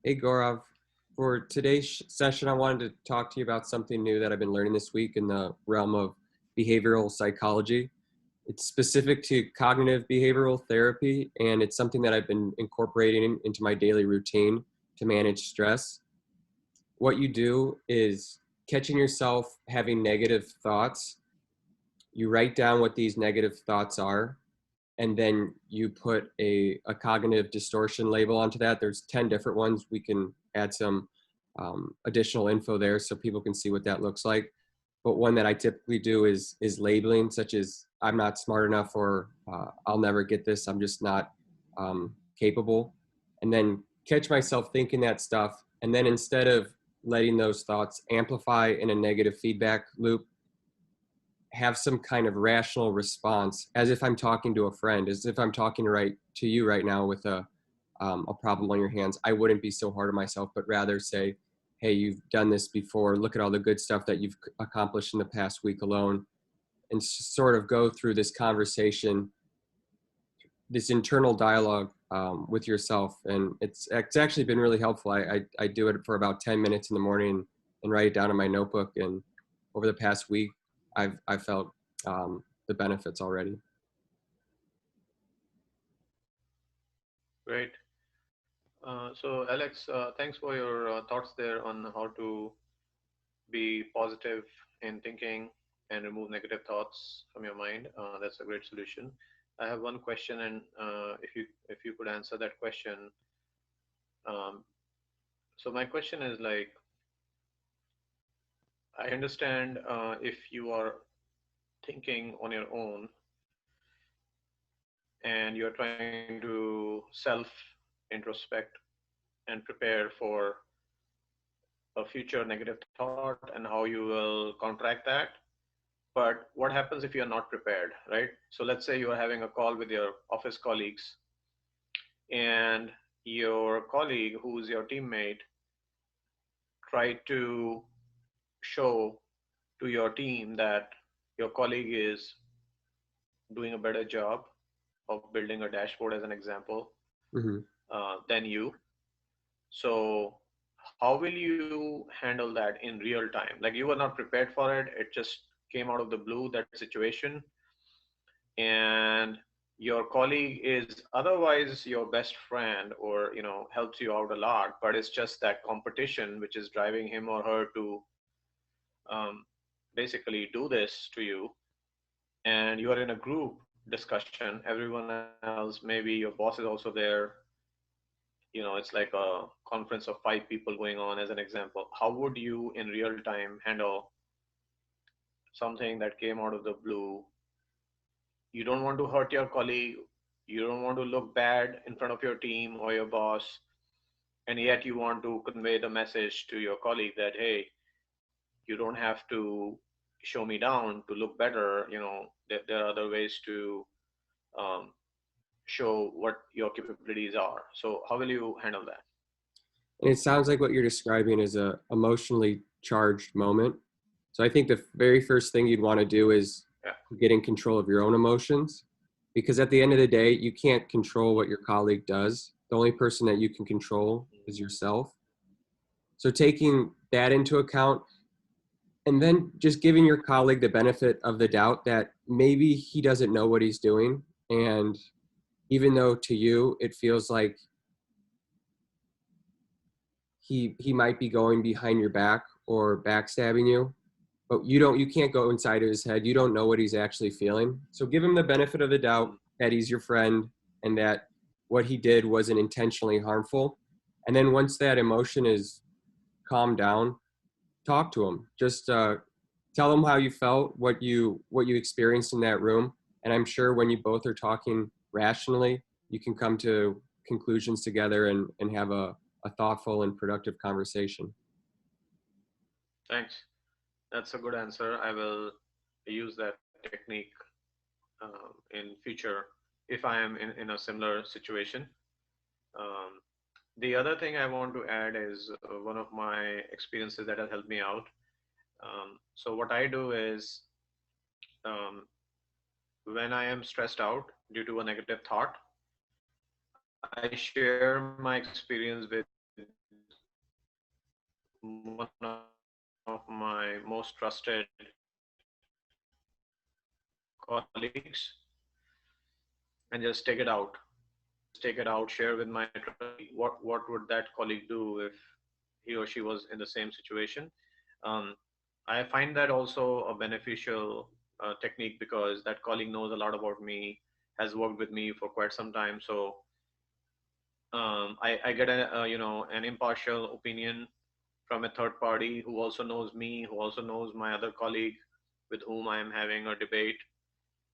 Hey Gaurav, for today's session, I wanted to talk to you about something new that I've been learning this week in the realm of behavioral psychology. It's specific to cognitive behavioral therapy, and it's something that I've been incorporating into my daily routine to manage stress. What you do is catching yourself having negative thoughts. You write down what these negative thoughts are, and then you put a cognitive distortion label onto that. There's 10 different ones. We can add some additional info there so people can see what that looks like. But one that I typically do is labeling, such as I'm not smart enough, or I'll never get this, I'm just not capable. And then catch myself thinking that stuff. And then instead of letting those thoughts amplify in a negative feedback loop, have some kind of rational response, as if I'm talking to a friend, as if I'm talking right to you right now with a problem on your hands. I wouldn't be so hard on myself, but rather say, hey, you've done this before. Look at all the good stuff that you've accomplished in the past week alone. And sort of go through this conversation, this internal dialogue with yourself. And it's actually been really helpful. I do it for about 10 minutes in the morning and write it down in my notebook. And over the past week, I've felt the benefits already. Great. So, Alex, thanks for your thoughts there on how to be positive in thinking and remove negative thoughts from your mind. That's a great solution. I have one question, and if you could answer that question. Um, so my question is like, I understand if you are thinking on your own and you're trying to self introspect and prepare for a future negative thought and how you will counteract that. But what happens if you're not prepared, right? So let's say you are having a call with your office colleagues, and your colleague, who's your teammate, tried to show to your team that your colleague is doing a better job of building a dashboard, as an example, Hmm. than you. So how will you handle that in real time? Like, you were not prepared for it, it just came out of the blue, that situation, and your colleague is otherwise your best friend, or helps you out a lot, but it's just that competition which is driving him or her to um, basically do this to you. And you are in a group discussion, everyone else, maybe your boss is also there. It's like a conference of five people going on, as an example. How would you in real time handle something that came out of the blue? You don't want to hurt your colleague, you don't want to look bad in front of your team or your boss, and yet you want to convey the message to your colleague that, hey, you don't have to show me down to look better. There are other ways to um, show what your capabilities are. So how will you handle that? And it sounds like what you're describing is a emotionally charged moment. So I think the very first thing you'd want to do is Yeah. get in control of your own emotions, because at the end of the day, you can't control what your colleague does. The only person that you can control is yourself. So taking that into account, and then just giving your colleague the benefit of the doubt that maybe he doesn't know what he's doing. And even though to you it feels like he might be going behind your back or backstabbing you, but you can't go inside of his head. You don't know what he's actually feeling. So give him the benefit of the doubt Mm. that he's your friend and that what he did wasn't intentionally harmful. And then once that emotion is calmed down, talk to him. Just tell him how you felt, what you experienced in that room. And I'm sure when you both are talking rationally, you can come to conclusions together and have a thoughtful and productive conversation. Thanks. That's a good answer. I will use that technique in future if I am in a similar situation. Um, the other thing I want to add is one of my experiences that has helped me out. So what I do is, um, when I am stressed out due to a negative thought, I share my experience with the one of my most trusted colleagues and just take it out. Take it out, share with my what would that colleague do if he or she was in the same situation. Um, I find that also a beneficial technique because that colleague knows a lot about me, has worked with me for quite some time. So I get an impartial opinion from a third party who also knows me, who also knows my other colleague with whom I am having a debate.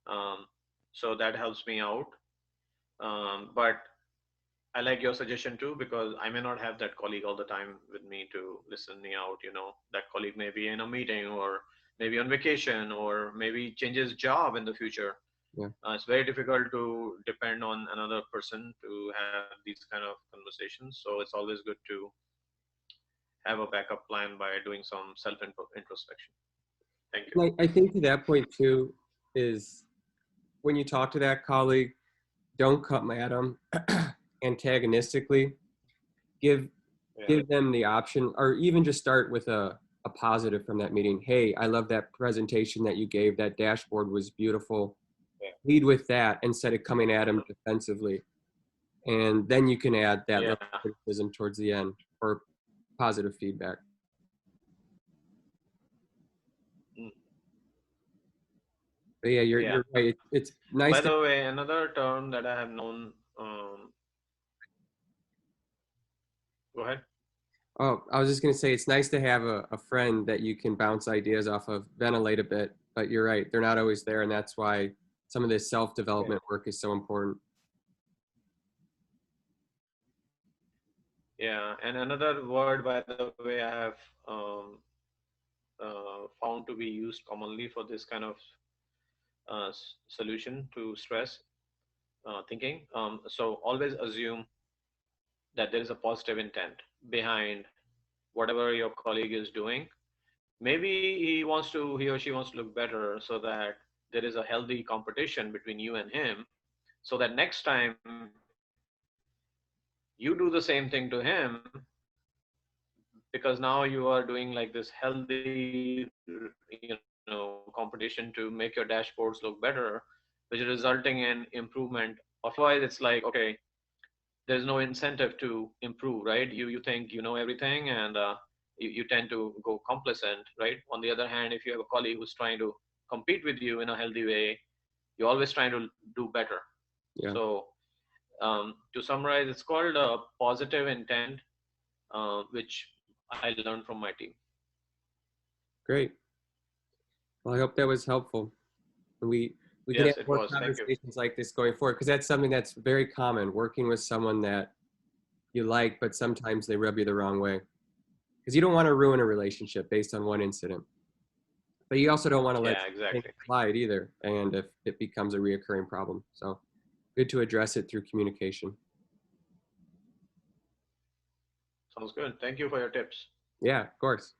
Um, so that helps me out. But I like your suggestion too because I may not have that colleague all the time with me to listen me out. That colleague may be in a meeting or maybe on vacation or maybe changes job in the future. Yeah. It's very difficult to depend on another person to have these kind of conversations. So it's always good to have a backup plan by doing some self introspection. Thank you. I think to that point too is when you talk to that colleague, don't come at them antagonistically. Give Yeah. give them the option, or even just start with a positive from that meeting. Hey, I love that presentation that you gave. That dashboard was beautiful. Yeah. Lead with that instead of coming at them defensively. And then you can add that Yeah. little criticism towards the end or positive feedback. Mm. But yeah, Yeah. you're right. It's nice By to. the way, another term that I have known. Go ahead. Oh, I was just gonna say it's nice to have a friend that you can bounce ideas off of, ventilate a bit. But you're right, they're not always there, and that's why some of this self-development work is so important. Yeah, and another word, by the way, I have found to be used commonly for this kind of solution to stress thinking. So always assume that there is a positive intent behind whatever your colleague is doing. Maybe he or she wants to look better so that there is a healthy competition between you and him, so that next time you do the same thing to him because now you are doing like this healthy competition to make your dashboards look better, which is resulting in improvement. Otherwise it's like, okay, there's no incentive to improve, right? You think you know everything, and you tend to go complacent, right? On the other hand, if you have a colleague who's trying to compete with you in a healthy way, you're always trying to do better. Yeah, So to summarize, it's called a positive intent, which I learned from my team. great. Well, I hope that was helpful. And we can have Yes, it more was. Thank you. conversations like this going forward because that's something that's very common. Working with someone that you like, but sometimes they rub you the wrong way because you don't want to ruin a relationship based on one incident. But you also don't want to let Yeah, things exactly. slide either. And if it becomes a reoccurring problem, so good to address it through communication. Sounds good. Thank you for your tips. Yeah, of course.